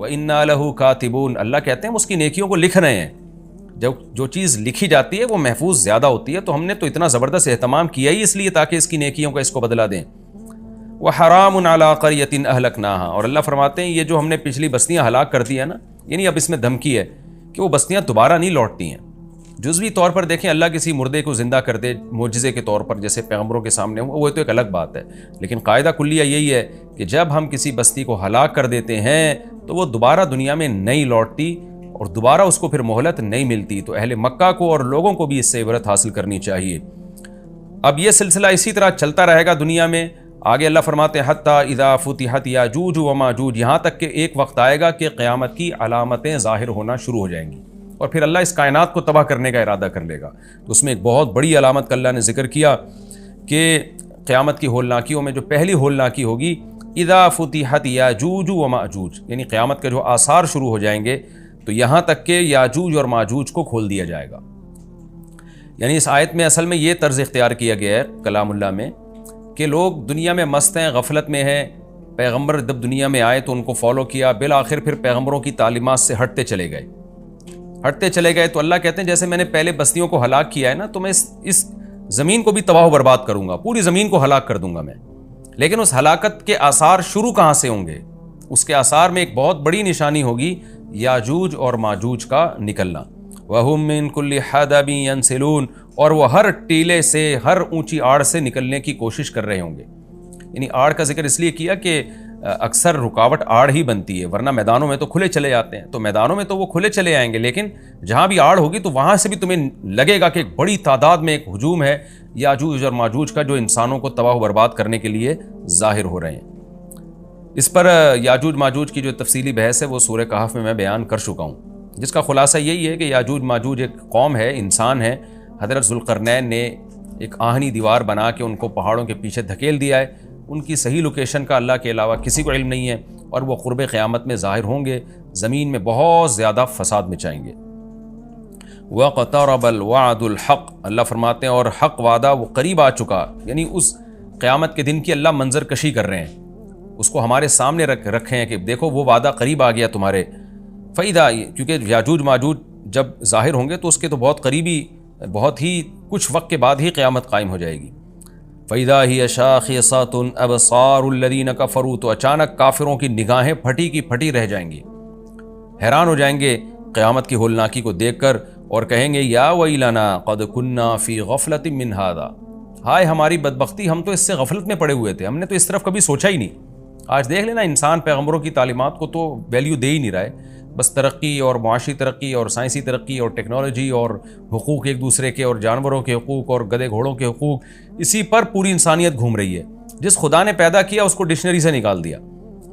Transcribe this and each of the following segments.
وَإِنَّا لَهُ كَاتِبُونَ، اللہ کہتے ہیں ہم اس کی نیکیوں کو لکھ رہے ہیں. جو چیز لکھی جاتی ہے وہ محفوظ زیادہ ہوتی ہے، تو ہم نے تو اتنا زبردست اہتمام کیا ہی اس لیے تاکہ اس کی نیکیوں کا اس کو بدلہ دیں. وَحَرَامٌ عَلَىٰ قَرْيَةٍ أَهْلَكْنَاهَا، اور اللہ فرماتے ہیں یہ جو ہم نے پچھلی بستیاں ہلاک کر دی ہیں نا، یعنی اب اس میں دھمکی ہے کہ وہ بستیاں دوبارہ نہیں لوٹتی ہیں. جزوی طور پر دیکھیں اللہ کسی مردے کو زندہ کر دے معجزے کے طور پر، جیسے پیغمبروں کے سامنے ہو، وہ تو ایک الگ بات ہے، لیکن قاعدہ کلیہ یہی ہے کہ جب ہم کسی بستی کو ہلاک کر دیتے ہیں تو وہ دوبارہ دنیا میں نہیں لوٹتی اور دوبارہ اس کو پھر مہلت نہیں ملتی. تو اہل مکہ کو اور لوگوں کو بھی اس سے عبرت حاصل کرنی چاہیے. اب یہ سلسلہ اسی طرح چلتا رہے گا دنیا میں. آگے اللہ فرماتے ہیں حتی اذا فتحت یاجوج و ماجوج، یہاں تک کہ ایک وقت آئے گا کہ قیامت کی علامتیں ظاہر ہونا شروع ہو جائیں گی اور پھر اللہ اس کائنات کو تباہ کرنے کا ارادہ کر لے گا. تو اس میں ایک بہت بڑی علامت کا اللہ نے ذکر کیا کہ قیامت کی ہولناکیوں میں جو پہلی ہولناکی ہوگی اذا فتحت یاجوج و ماجوج، یعنی قیامت کے جو آثار شروع ہو جائیں گے تو یہاں تک کہ یاجوج اور ماجوج کو کھول دیا جائے گا. یعنی اس آیت میں اصل میں یہ طرز اختیار کیا گیا ہے کلام اللہ میں کہ لوگ دنیا میں مست ہیں، غفلت میں ہیں. پیغمبر جب دنیا میں آئے تو ان کو فالو کیا، بالآخر پھر پیغمبروں کی تعلیمات سے ہٹتے چلے گئے. تو اللہ کہتے ہیں جیسے میں نے پہلے بستیوں کو ہلاک کیا ہے نا، تو میں اس زمین کو بھی تباہ و برباد کروں گا، پوری زمین کو ہلاک کر دوں گا میں. لیکن اس ہلاکت کے آثار شروع کہاں سے ہوں گے؟ اس کے آثار میں ایک بہت بڑی نشانی ہوگی یاجوج اور ماجوج کا نکلنا. وَهُم مِّن كُلِّ حَدَبٍ يَنْسِلُونَ، اور وہ ہر ٹیلے سے، ہر اونچی آڑ سے نکلنے کی کوشش کر رہے ہوں گے. یعنی آڑ کا ذکر اس لیے کیا کہ اکثر رکاوٹ آڑ ہی بنتی ہے، ورنہ میدانوں میں تو کھلے چلے جاتے ہیں. تو میدانوں میں تو وہ کھلے چلے آئیں گے، لیکن جہاں بھی آڑ ہوگی تو وہاں سے بھی تمہیں لگے گا کہ ایک بڑی تعداد میں ایک ہجوم ہے یاجوج اور ماجوج کا جو انسانوں کو تباہ و برباد کرنے کے لیے ظاہر ہو رہے ہیں. اس پر یاجوج ماجوج کی جو تفصیلی بحث ہے وہ سورہ کہف میں بیان کر چکا ہوں، جس کا خلاصہ یہی ہے کہ یاجوج ماجوج ایک قوم ہے، انسان ہے. حضرت ذوالقرنین نے ایک آہنی دیوار بنا کے ان کو پہاڑوں کے پیچھے دھکیل دیا ہے. ان کی صحیح لوکیشن کا اللہ کے علاوہ کسی کو علم نہیں ہے، اور وہ قرب قیامت میں ظاہر ہوں گے، زمین میں بہت زیادہ فساد مچائیں گے. وَاقْتَرَبَ الْوَعْدُ الْحَقُّ، اللہ فرماتے ہیں اور حق وعدہ وہ قریب آ چکا. یعنی اس قیامت کے دن کی اللہ منظر کشی کر رہے ہیں، اس کو ہمارے سامنے رکھے ہیں کہ دیکھو وہ وعدہ قریب آ گیا تمہارے. فَإِذَا، کیونکہ یاجوج ماجوج جب ظاہر ہوں گے تو اس کے تو بہت قریبی، بہت ہی کچھ وقت کے بعد ہی قیامت قائم ہو جائے گی. فَإِذَا هِيَ شَاخِصَةٌ أَبْصَارُ الَّذِينَ كَفَرُوا، تو اچانک کافروں کی نگاہیں پھٹی کی پھٹی رہ جائیں گی، حیران ہو جائیں گے قیامت کی ہولناکی کو دیکھ کر، اور کہیں گے یا ویلنا قد كنا فی غفلۃ من ھذا، ہائے ہماری بدبختی، ہم تو اس سے غفلت میں پڑے ہوئے تھے، ہم نے تو اس طرف کبھی سوچا ہی نہیں. آج دیکھ لینا انسان پیغمبروں کی تعلیمات کو تو ویلیو دے ہی نہیں رہا ہے، بس ترقی اور معاشی ترقی اور سائنسی ترقی اور ٹیکنالوجی اور حقوق ایک دوسرے کے اور جانوروں کے حقوق اور گدھے گھوڑوں کے حقوق، اسی پر پوری انسانیت گھوم رہی ہے. جس خدا نے پیدا کیا اس کو ڈکشنری سے نکال دیا.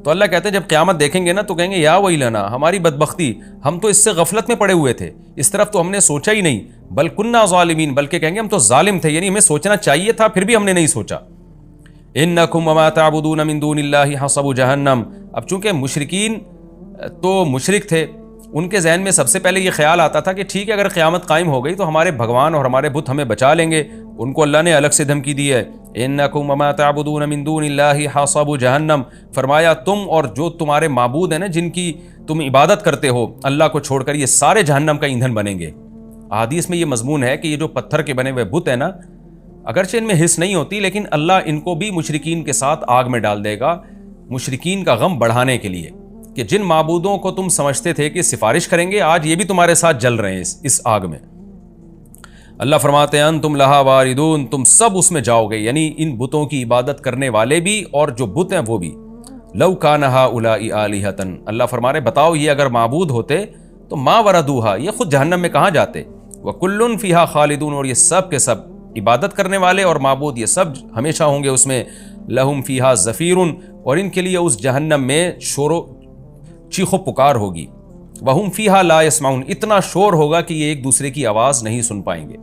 تو اللہ کہتے ہیں جب قیامت دیکھیں گے نا تو کہیں گے یا ویلنا، ہماری بدبختی، ہم تو اس سے غفلت میں پڑے ہوئے تھے، اس طرف تو ہم نے سوچا ہی نہیں. بل کننا ظالمین، بلکہ کہیں گے ہم تو ظالم تھے، یعنی ہمیں سوچنا چاہیے تھا پھر بھی ہم نے نہیں سوچا. انکم وما تعبدون من دون اللہ حصب جہنم، اب چونکہ مشرکین تو مشرک تھے، ان کے ذہن میں سب سے پہلے یہ خیال آتا تھا کہ ٹھیک ہے اگر قیامت قائم ہو گئی تو ہمارے بھگوان اور ہمارے بت ہمیں بچا لیں گے. ان کو اللہ نے الگ سے دھمکی دی ہے، انکم وما تعبدون من دون اللہ حصب جہنم، فرمایا تم اور جو تمہارے معبود ہیں نا، جن کی تم عبادت کرتے ہو اللہ کو چھوڑ کر، یہ سارے جہنم کا ایندھن بنیں گے. احادیث میں یہ مضمون ہے کہ یہ جو پتھر کے بنے ہوئے بت ہیں نا، اگرچہ ان میں حس نہیں ہوتی لیکن اللہ ان کو بھی مشرکین کے ساتھ آگ میں ڈال دے گا، مشرکین کا غم بڑھانے کے لیے کہ جن معبودوں کو تم سمجھتے تھے کہ سفارش کریں گے، آج یہ بھی تمہارے ساتھ جل رہے ہیں اس آگ میں. اللہ فرماتے ہیں انتم لہا واردون، تم سب اس میں جاؤ گے، یعنی ان بتوں کی عبادت کرنے والے بھی اور جو بت ہیں وہ بھی. لو کان ہؤلاء آلہۃ، اللہ فرما رہے بتاؤ یہ اگر معبود ہوتے تو ما وردوہا، یہ خود جہنم میں کہاں جاتے. وکل فیہا خالدون، اور یہ سب کے سب عبادت کرنے والے اور معبود یہ سب ہمیشہ ہوں گے اس میں. لہم فیہا زفیر، اور ان کے لیے اس جہنم میں شور و چیخ و پکار ہوگی. وہم فیہا لا یسمعون، اتنا شور ہوگا کہ یہ ایک دوسرے کی آواز نہیں سن پائیں گے.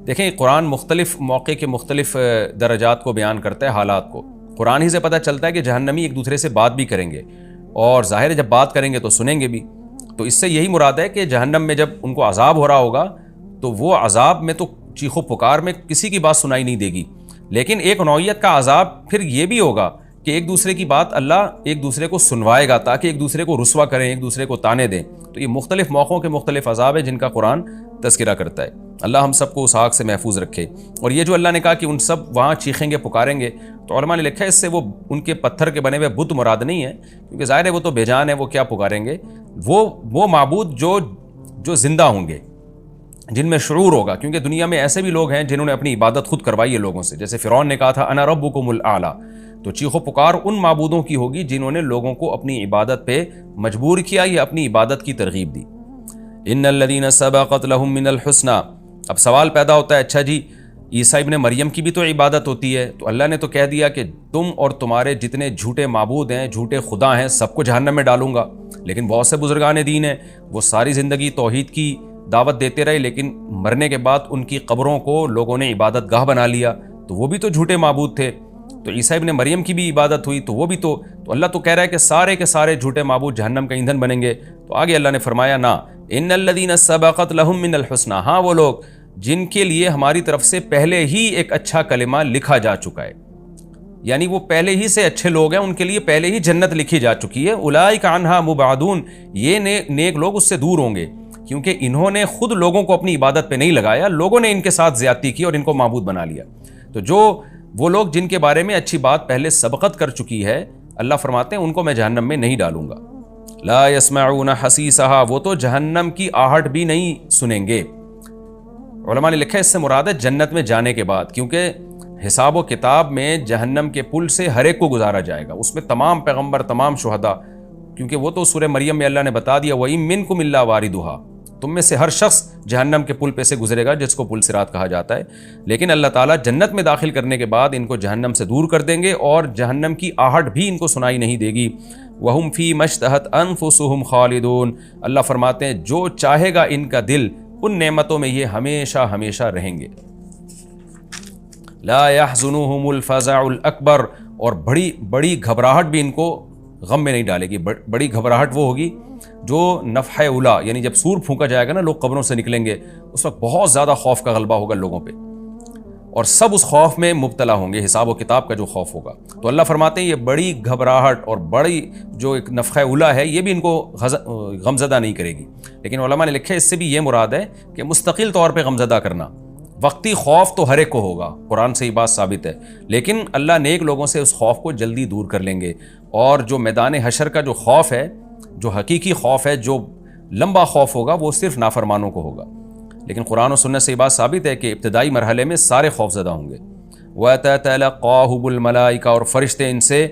دیکھیں قرآن مختلف موقع کے مختلف درجات کو بیان کرتا ہے، حالات کو. قرآن ہی سے پتہ چلتا ہے کہ جہنمی ایک دوسرے سے بات بھی کریں گے، اور ظاہر ہے جب بات کریں گے تو سنیں گے بھی. تو اس سے یہی مراد ہے کہ جہنم میں جب ان کو عذاب ہو رہا ہوگا تو وہ عذاب میں تو چیخ و پکار میں کسی کی بات سنائی نہیں دے گی، لیکن ایک نوعیت کا عذاب پھر یہ بھی ہوگا کہ ایک دوسرے کی بات اللہ ایک دوسرے کو سنوائے گا تاکہ ایک دوسرے کو رسوا کریں، ایک دوسرے کو تانے دیں. تو یہ مختلف موقعوں کے مختلف عذاب ہیں جن کا قرآن تذکرہ کرتا ہے. اللہ ہم سب کو اس آگ سے محفوظ رکھے. اور یہ جو اللہ نے کہا کہ ان سب وہاں چیخیں گے، پکاریں گے، تو علماء نے لکھا ہے اس سے وہ ان کے پتھر کے بنے ہوئے بت مراد نہیں ہے، کیونکہ ظاہر ہے وہ تو بے جان ہے، وہ کیا پکاریں گے. وہ معبود جو زندہ ہوں گے، جن میں شعور ہوگا، کیونکہ دنیا میں ایسے بھی لوگ ہیں جنہوں نے اپنی عبادت خود کروائی ہے لوگوں سے. جیسے فرعون نے کہا تھا انا ربکم الاعلی، تو چیخ و پکار ان معبودوں کی ہوگی جنہوں نے لوگوں کو اپنی عبادت پہ مجبور کیا یا اپنی عبادت کی ترغیب دی. ان الذین سبقت لهم من الحسنى. اب سوال پیدا ہوتا ہے، اچھا جی عیسیٰ ابن مریم کی بھی تو عبادت ہوتی ہے، تو اللہ نے تو کہہ دیا کہ تم اور تمہارے جتنے جھوٹے معبود ہیں، جھوٹے خدا ہیں، سب کو جہنم میں ڈالوں گا. لیکن بہت سے بزرگان دین ہیں وہ ساری زندگی توحید کی دعوت دیتے رہے، لیکن مرنے کے بعد ان کی قبروں کو لوگوں نے عبادت گاہ بنا لیا، تو وہ بھی تو جھوٹے معبود تھے. تو عیسیٰ ابن مریم کی بھی عبادت ہوئی تو وہ بھی تو اللہ تو کہہ رہا ہے کہ سارے کے سارے جھوٹے معبود جہنم کا ایندھن بنیں گے. تو آگے اللہ نے فرمایا نا ان الذین سبقت لهم من الحسنى، ہاں وہ لوگ جن کے لیے ہماری طرف سے پہلے ہی ایک اچھا کلمہ لکھا جا چکا ہے، یعنی وہ پہلے ہی سے اچھے لوگ ہیں، ان کے لیے پہلے ہی جنت لکھی جا چکی ہے. اولئک عنہا مبعدون، یہ نیک لوگ اس سے دور ہوں گے، کیونکہ انہوں نے خود لوگوں کو اپنی عبادت پہ نہیں لگایا، لوگوں نے ان کے ساتھ زیادتی کی اور ان کو معبود بنا لیا. تو جو وہ لوگ جن کے بارے میں اچھی بات پہلے سبقت کر چکی ہے، اللہ فرماتے ہیں ان کو میں جہنم میں نہیں ڈالوں گا. لا يسمعون حسیسہا، وہ تو جہنم کی آہٹ بھی نہیں سنیں گے. علماء نے لکھا ہے اس سے مراد ہے جنت میں جانے کے بعد، کیونکہ حساب و کتاب میں جہنم کے پل سے ہر ایک کو گزارا جائے گا، اس میں تمام پیغمبر، تمام شہداء، کیونکہ وہ تو سورہ مریم میں اللہ نے بتا دیا وَإِن مِّنكُمْ إِلَّا وَارِدُهَا، تم میں سے ہر شخص جہنم کے پل پہ سے گزرے گا جس کو پل صراط کہا جاتا ہے. لیکن اللہ تعالیٰ جنت میں داخل کرنے کے بعد ان کو جہنم سے دور کر دیں گے اور جہنم کی آہٹ بھی ان کو سنائی نہیں دے گی. وَهُمْ فِي مَا اشْتَهَتْ أَنفُسُهُمْ خَالِدُونَ، اللہ فرماتے ہیں جو چاہے گا ان کا دل ان نعمتوں میں یہ ہمیشہ ہمیشہ رہیں گے. لا يحزنهم الفزع الاکبر، اور بڑی گھبراہٹ بھی ان کو غم میں نہیں ڈالے گی. بڑی گھبراہٹ وہ ہوگی جو نفحہ اولا، یعنی جب سور پھونکا جائے گا نا، لوگ قبروں سے نکلیں گے، اس وقت بہت زیادہ خوف کا غلبہ ہوگا لوگوں پہ، اور سب اس خوف میں مبتلا ہوں گے، حساب و کتاب کا جو خوف ہوگا. تو اللہ فرماتے ہیں یہ بڑی گھبراہٹ اور بڑی جو ایک نفخہ اولا ہے یہ بھی ان کو غمزدہ نہیں کرے گی. لیکن علماء نے لکھا ہے اس سے بھی یہ مراد ہے کہ مستقل طور پہ غمزدہ کرنا. وقتی خوف تو ہر ایک کو ہوگا، قرآن سے یہ بات ثابت ہے، لیکن اللہ نیک لوگوں سے اس خوف کو جلدی دور کر لیں گے. اور جو میدان حشر کا جو خوف ہے، جو حقیقی خوف ہے، جو لمبا خوف ہوگا، وہ صرف نافرمانوں کو ہوگا. لیکن قرآن و سنت سے یہ بات ثابت ہے کہ ابتدائی مرحلے میں سارے خوف زدہ ہوں گے. وَتَتَلَقَّاهُمُ الْمَلَائِكَةُ، اور فرشتے ان سے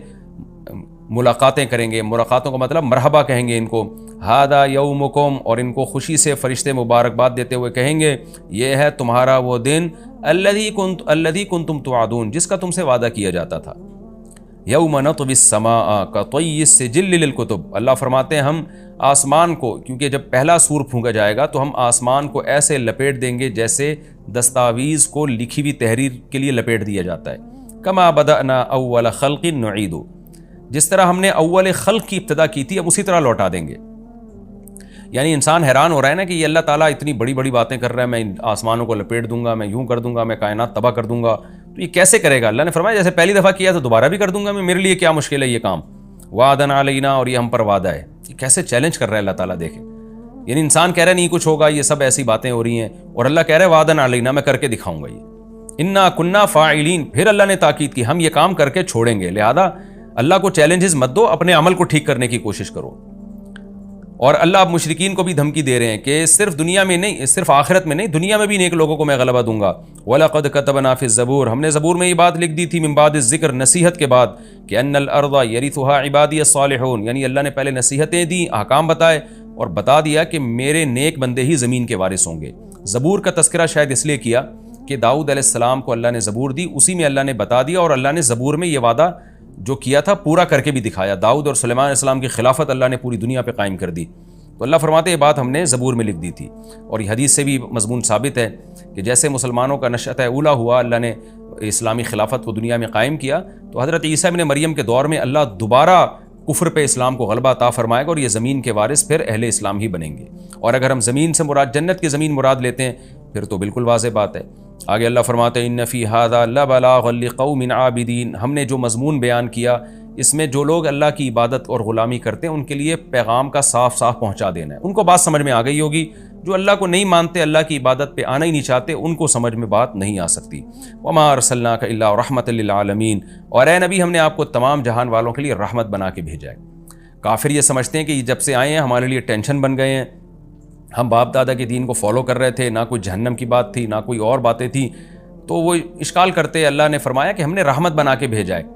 ملاقاتیں کریں گے. ملاقاتوں کا مطلب مرحبا کہیں گے ان کو. هَذَا يَوْمُكُمْ، اور ان کو خوشی سے فرشتے مبارکباد دیتے ہوئے کہیں گے یہ ہے تمہارا وہ دن الَّذِي كُنْتُمْ تُوعَدُونَ، جس کا تم سے وعدہ کیا جاتا تھا. یوم نطوی السماء کطی السجل للکتب، اللہ فرماتے ہیں ہم آسمان کو، کیونکہ جب پہلا سور پھونکا جائے گا تو ہم آسمان کو ایسے لپیٹ دیں گے جیسے دستاویز کو لکھی ہوئی تحریر کے لیے لپیٹ دیا جاتا ہے. کما بدأنا اول خلق نعید، جس طرح ہم نے اول خلق کی ابتدا کی تھی ہم اسی طرح لوٹا دیں گے. یعنی انسان حیران ہو رہا ہے نا کہ یہ اللہ تعالیٰ اتنی بڑی بڑی باتیں کر رہا ہے، میں آسمانوں کو لپیٹ دوں گا، میں یوں کر دوں گا، میں کائنات تباہ کر دوں گا، تو یہ کیسے کرے گا؟ اللہ نے فرمایا جیسے پہلی دفعہ کیا تو دوبارہ بھی کر دوں گا میں، میرے لیے کیا مشکل ہے یہ کام. وعدن علینا، اور یہ ہم پر وعدہ ہے. یہ کیسے چیلنج کر رہا ہے اللہ تعالیٰ، دیکھیں. یعنی انسان کہہ رہا ہے نہیں کچھ ہوگا، یہ سب ایسی باتیں ہو رہی ہیں، اور اللہ کہہ رہا ہے وعدن علینا، میں کر کے دکھاؤں گا. یہ انا کننا فاعلین، پھر اللہ نے تاکید کی ہم یہ کام کر کے چھوڑیں گے. لہذا اللہ کو چیلنجز مت دو، اپنے عمل کو ٹھیک کرنے کی کوشش کرو. اور اللہ اب مشرکین کو بھی دھمکی دے رہے ہیں کہ صرف دنیا میں نہیں، صرف آخرت میں نہیں، دنیا میں بھی نیک لوگوں کو میں غلبہ دوں گا. وَلَقَدْ كَتَبْنَا فِي الزَّبُورِ، ہم نے زبور میں یہ بات لکھ دی تھی من بعد الذکر، نصیحت کے بعد، کہ ان الارض یرثها عبادی الصالحون، یعنی اللہ نے پہلے نصیحتیں دی، احکام بتائے اور بتا دیا کہ میرے نیک بندے ہی زمین کے وارث ہوں گے. زبور کا تذکرہ شاید اس لیے کیا کہ داؤد علیہ السلام کو اللہ نے زبور دی، اسی میں اللہ نے بتا دیا، اور اللہ نے زبور میں یہ وعدہ جو کیا تھا پورا کر کے بھی دکھایا. داؤد اور سلیمان علیہ السلام کی خلافت اللہ نے پوری دنیا پہ قائم کر دی. تو اللہ فرماتے یہ بات ہم نے زبور میں لکھ دی تھی. اور یہ حدیث سے بھی مضمون ثابت ہے کہ جیسے مسلمانوں کا نشأۃ اولا ہوا، اللہ نے اسلامی خلافت کو دنیا میں قائم کیا، تو حضرت عیسیٰ ابن مریم کے دور میں اللہ دوبارہ کفر پہ اسلام کو غلبہ عطا فرمائے گا، اور یہ زمین کے وارث پھر اہل اسلام ہی بنیں گے. اور اگر ہم زمین سے مراد جنت کی زمین مراد لیتے ہیں پھر تو بالکل واضح بات ہے. آگے اللہ فرماتے ہیں ان فی ھذا لبلاغا لقوم عابدین، ہم نے جو مضمون بیان کیا اس میں جو لوگ اللہ کی عبادت اور غلامی کرتے ہیں ان کے لیے پیغام کا صاف صاف پہنچا دینا ہے. ان کو بات سمجھ میں آ گئی ہوگی. جو اللہ کو نہیں مانتے, اللہ کی عبادت پہ آنا ہی نہیں چاہتے, ان کو سمجھ میں بات نہیں آ سکتی. وما ارسلناک الا رحمۃ للعالمین, اور اے نبی ہم نے آپ کو تمام جہان والوں کے لیے رحمت بنا کے بھیجا ہے. کافر یہ سمجھتے ہیں کہ جب سے آئے ہیں ہمارے لیے ٹینشن بن گئے ہیں, ہم باپ دادا کے دین کو فالو کر رہے تھے, نہ کوئی جہنم کی بات تھی نہ کوئی اور باتیں تھیں, تو وہ اشکال کرتے. اللہ نے فرمایا کہ ہم نے رحمت بنا کے بھیجا ہے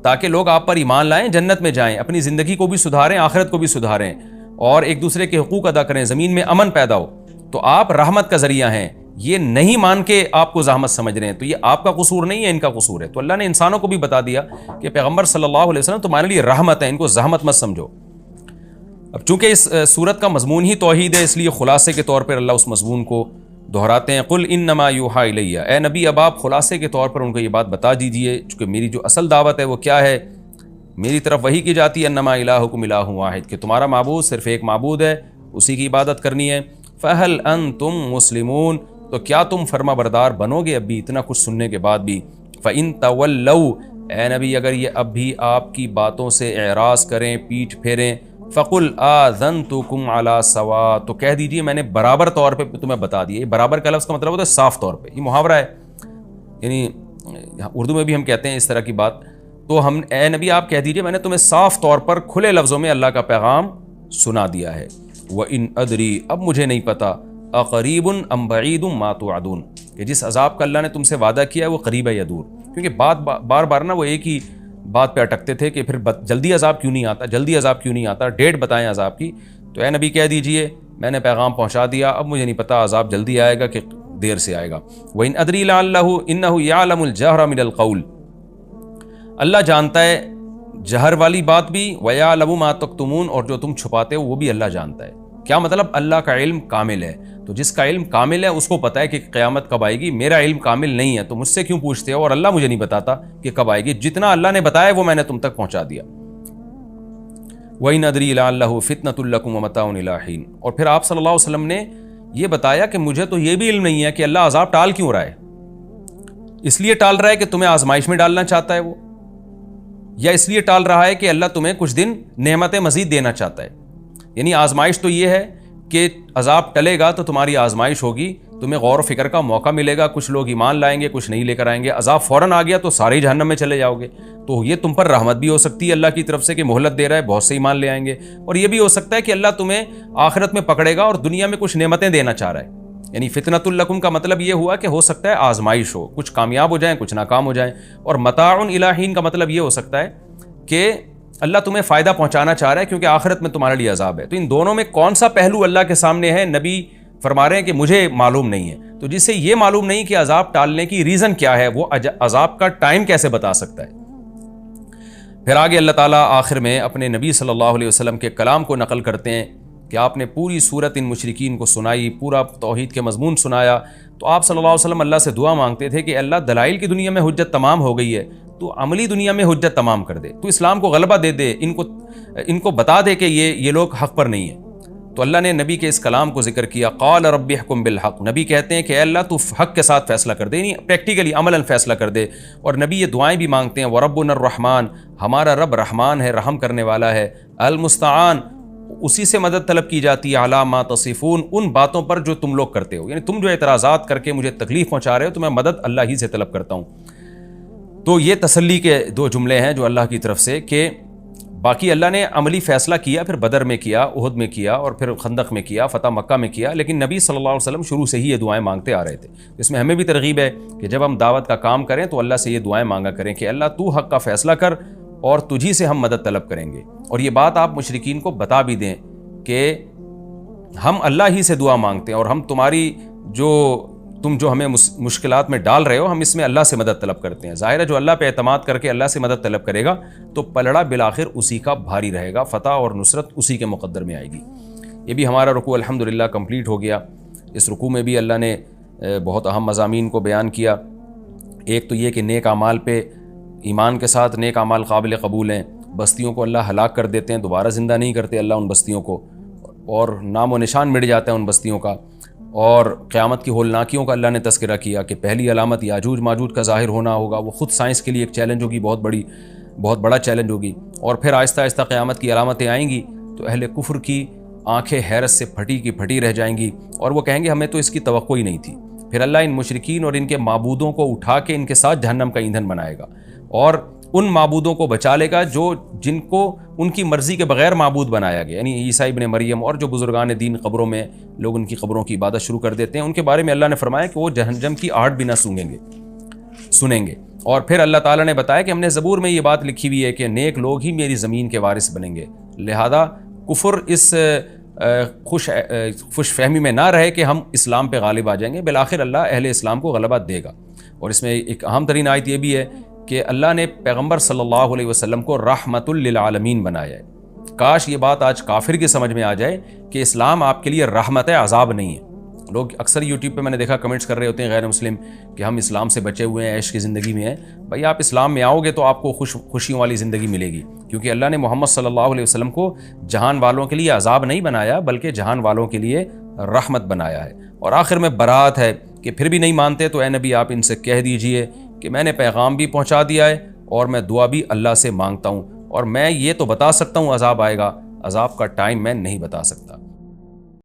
تاکہ لوگ آپ پر ایمان لائیں, جنت میں جائیں, اپنی زندگی کو بھی سدھاریں, آخرت کو بھی سدھاریں, اور ایک دوسرے کے حقوق ادا کریں, زمین میں امن پیدا ہو. تو آپ رحمت کا ذریعہ ہیں. یہ نہیں مان کے آپ کو زحمت سمجھ رہے ہیں, تو یہ آپ کا قصور نہیں ہے, ان کا قصور ہے. تو اللہ نے انسانوں کو بھی بتا دیا کہ پیغمبر صلی اللہ علیہ وسلم تمہارے لیے رحمت ہے, ان کو زحمت مت سمجھو. اب چونکہ اس سورت کا مضمون ہی توحید ہے, اس لیے خلاصے کے طور پر اللہ اس مضمون کو دہراتے ہیں. قل انما یوحا الیہ, اے نبی اب آپ خلاصے کے طور پر ان کو یہ بات بتا دیجئے, چونکہ میری جو اصل دعوت ہے وہ کیا ہے, میری طرف وہی کی جاتی ہے, انما الہکم الہ واحد, کہ تمہارا معبود صرف ایک معبود ہے, اسی کی عبادت کرنی ہے. فہل انتم مسلمون, تو کیا تم فرما بردار بنو گے اب بھی اتنا کچھ سننے کے بعد بھی. فإن تولوا, اے نبی اگر یہ اب بھی آپ کی باتوں سے اعراض کریں, پیٹھ پھیریں, فقل آذنتکم علی سوا, تو کہہ دیجئے میں نے برابر طور پہ تمہیں بتا دیا. یہ برابر کا لفظ کا مطلب ہوتا ہے صاف طور پہ, یہ محاورہ ہے, یعنی اردو میں بھی ہم کہتے ہیں اس طرح کی بات. تو ہم اے نبی آپ کہہ دیجئے میں نے تمہیں صاف طور پر کھلے لفظوں میں اللہ کا پیغام سنا دیا ہے. وَإِنْ أَدْرِي, اب مجھے نہیں پتا, اقریب ام بعید ما توعدون, کہ جس عذاب کا اللہ نے تم سے وعدہ کیا ہے وہ قریب ہے یا دور. کیونکہ بار بار نا وہ ایک ہی بات پہ اٹکتے تھے کہ پھر جلدی عذاب کیوں نہیں آتا, جلدی عذاب کیوں نہیں آتا, ڈیٹ بتائیں عذاب کی. تو اے نبی کہہ دیجئے میں نے پیغام پہنچا دیا, اب مجھے نہیں پتا عذاب جلدی آئے گا کہ دیر سے آئے گا. وَإِنْ أَدْرِي لَعَلَّهُ إِنَّهُ يَعْلَمُ الْجَهْرَ مِنَ الْقَوْلِ, اللہ جانتا ہے جہر والی بات بھی, وَيَعْلَمُ مَا تَكْتُمُونَ, اور جو تم چھپاتے ہو وہ بھی اللہ جانتا ہے. کیا مطلب, اللہ کا علم کامل ہے, تو جس کا علم کامل ہے اس کو پتہ ہے کہ قیامت کب آئے گی. میرا علم کامل نہیں ہے تو مجھ سے کیوں پوچھتے ہو, اور اللہ مجھے نہیں بتاتا کہ کب آئے گی. جتنا اللہ نے بتایا وہ میں نے تم تک پہنچا دیا. وَإِنْ أَدْرِي لَعَلَّهُ فِتْنَةٌ لَكُمْ وَمَتَاعٌ إِلَىٰ حِينٍ, اور پھر آپ صلی اللہ علیہ وسلم نے یہ بتایا کہ مجھے تو یہ بھی علم نہیں ہے کہ اللہ عذاب ٹال کیوں رہا ہے. اس لیے ٹال رہا ہے کہ تمہیں آزمائش میں ڈالنا چاہتا ہے وہ, یا اس لیے ٹال رہا ہے کہ اللہ تمہیں کچھ دن نعمتیں مزید دینا چاہتا ہے. یعنی آزمائش تو یہ ہے کہ عذاب ٹلے گا تو تمہاری آزمائش ہوگی, تمہیں غور و فکر کا موقع ملے گا, کچھ لوگ ایمان لائیں گے کچھ نہیں لے کر آئیں گے. عذاب فوراً آ گیا تو سارے ہی جہنم میں چلے جاؤ گے. تو یہ تم پر رحمت بھی ہو سکتی ہے اللہ کی طرف سے کہ مہلت دے رہا ہے, بہت سے ایمان لے آئیں گے. اور یہ بھی ہو سکتا ہے کہ اللہ تمہیں آخرت میں پکڑے گا اور دنیا میں کچھ نعمتیں دینا چاہ رہا ہے. یعنی فتنۃ لکم کا مطلب یہ ہوا کہ ہو سکتا ہے آزمائش ہو, کچھ کامیاب ہو جائیں کچھ ناکام ہو جائیں. اور متاع الی حین کا مطلب یہ ہو سکتا ہے کہ اللہ تمہیں فائدہ پہنچانا چاہ رہا ہے کیونکہ آخرت میں تمہارے لیے عذاب ہے. تو ان دونوں میں کون سا پہلو اللہ کے سامنے ہے, نبی فرما رہے ہیں کہ مجھے معلوم نہیں ہے. تو جس سے یہ معلوم نہیں کہ عذاب ٹالنے کی ریزن کیا ہے, وہ عذاب کا ٹائم کیسے بتا سکتا ہے. پھر آگے اللہ تعالیٰ آخر میں اپنے نبی صلی اللہ علیہ وسلم کے کلام کو نقل کرتے ہیں کہ آپ نے پوری صورت ان مشرکین کو سنائی, پورا توحید کے مضمون سنایا. تو آپ صلی اللہ علیہ وسلم اللہ سے دعا مانگتے تھے کہ اللہ دلائل کی دنیا میں حجت تمام ہو گئی ہے, تو عملی دنیا میں حجت تمام کر دے, تو اسلام کو غلبہ دے دے, ان کو بتا دے کہ یہ لوگ حق پر نہیں ہیں. تو اللہ نے نبی کے اس کلام کو ذکر کیا. قال رب احکم بالحق, نبی کہتے ہیں کہ اے اللہ تو حق کے ساتھ فیصلہ کر دے, یعنی پریکٹیکلی عملاً فیصلہ کر دے. اور نبی یہ دعائیں بھی مانگتے ہیں, وربنا الرحمن, ہمارا رب رحمان ہے, رحم کرنے والا ہے, المستعان, اسی سے مدد طلب کی جاتی ہے, علی ما تصفون, ان باتوں پر جو تم لوگ کرتے ہو, یعنی تم جو اعتراضات کر کے مجھے تکلیف پہنچا رہے ہو تو میں مدد اللہ ہی سے طلب کرتا ہوں. تو یہ تسلی کے دو جملے ہیں جو اللہ کی طرف سے, کہ باقی اللہ نے عملی فیصلہ کیا, پھر بدر میں کیا, احد میں کیا, اور پھر خندق میں کیا, فتح مکہ میں کیا, لیکن نبی صلی اللہ علیہ وسلم شروع سے ہی یہ دعائیں مانگتے آ رہے تھے. اس میں ہمیں بھی ترغیب ہے کہ جب ہم دعوت کا کام کریں تو اللہ سے یہ دعائیں مانگا کریں کہ اللہ تو حق کا فیصلہ کر اور تجھی سے ہم مدد طلب کریں گے. اور یہ بات آپ مشرکین کو بتا بھی دیں کہ ہم اللہ ہی سے دعا مانگتے ہیں, اور ہم تم جو ہمیں مشکلات میں ڈال رہے ہو, ہم اس میں اللہ سے مدد طلب کرتے ہیں. ظاہر ہے جو اللہ پہ اعتماد کر کے اللہ سے مدد طلب کرے گا تو پلڑا بالآخر اسی کا بھاری رہے گا, فتح اور نصرت اسی کے مقدر میں آئے گی. یہ بھی ہمارا رکوع الحمدللہ کمپلیٹ ہو گیا. اس رکوع میں بھی اللہ نے بہت اہم مضامین کو بیان کیا. ایک تو یہ کہ نیک اعمال پہ ایمان کے ساتھ نیک اعمال قابل قبول ہیں. بستیوں کو اللہ ہلاک کر دیتے ہیں, دوبارہ زندہ نہیں کرتے اللہ ان بستیوں کو, اور نام و نشان مٹ جاتا ہے ان بستیوں کا. اور قیامت کی ہولناکیوں کا اللہ نے تذکرہ کیا کہ پہلی علامت یاجوج ماجوج کا ظاہر ہونا ہوگا, وہ خود سائنس کے لیے ایک چیلنج ہوگی بہت بڑی. بہت بڑا چیلنج ہوگی، اور پھر آہستہ آہستہ قیامت کی علامتیں آئیں گی تو اہل کفر کی آنکھیں حیرت سے پھٹی کی پھٹی رہ جائیں گی، اور وہ کہیں گے ہمیں تو اس کی توقع ہی نہیں تھی۔ پھر اللہ ان مشرکین اور ان کے معبودوں کو اٹھا کے ان کے ساتھ جہنم کا ایندھن بنائے گا، اور ان معبودوں کو بچا لے گا جن کو ان کی مرضی کے بغیر معبود بنایا گیا، یعنی عیسیٰ ابن مریم اور جو بزرگان دین قبروں میں لوگ ان کی قبروں کی عبادت شروع کر دیتے ہیں، ان کے بارے میں اللہ نے فرمایا کہ وہ جہنم کی آہٹ بھی نہ سنیں گے۔ اور پھر اللہ تعالیٰ نے بتایا کہ ہم نے زبور میں یہ بات لکھی ہوئی ہے کہ نیک لوگ ہی میری زمین کے وارث بنیں گے، لہذا کفر اس خوش فہمی میں نہ رہے کہ ہم اسلام پہ غالب آ جائیں گے، بالآخر اللہ اہل اسلام کو غلبہ دے گا۔ اور اس میں ایک اہم ترین آیت یہ بھی ہے کہ اللہ نے پیغمبر صلی اللہ علیہ وسلم کو رحمت للعالمین بنایا ہے۔ کاش یہ بات آج کافر کی سمجھ میں آ جائے کہ اسلام آپ کے لیے رحمت ہے، عذاب نہیں ہے۔ لوگ اکثر یوٹیوب پہ میں نے دیکھا کمنٹس کر رہے ہوتے ہیں غیر مسلم کہ ہم اسلام سے بچے ہوئے ہیں، عیش کی زندگی میں ہیں۔ بھائی آپ اسلام میں آؤ گے تو آپ کو خوشیوں والی زندگی ملے گی، کیونکہ اللہ نے محمد صلی اللہ علیہ وسلم کو جہان والوں کے لیے عذاب نہیں بنایا بلکہ جہان والوں کے لیے رحمت بنایا ہے۔ اور آخر میں برات ہے کہ پھر بھی نہیں مانتے تو اے نبی آپ ان سے کہہ دیجئے کہ میں نے پیغام بھی پہنچا دیا ہے اور میں دعا بھی اللہ سے مانگتا ہوں، اور میں یہ تو بتا سکتا ہوں عذاب آئے گا، عذاب کا ٹائم میں نہیں بتا سکتا۔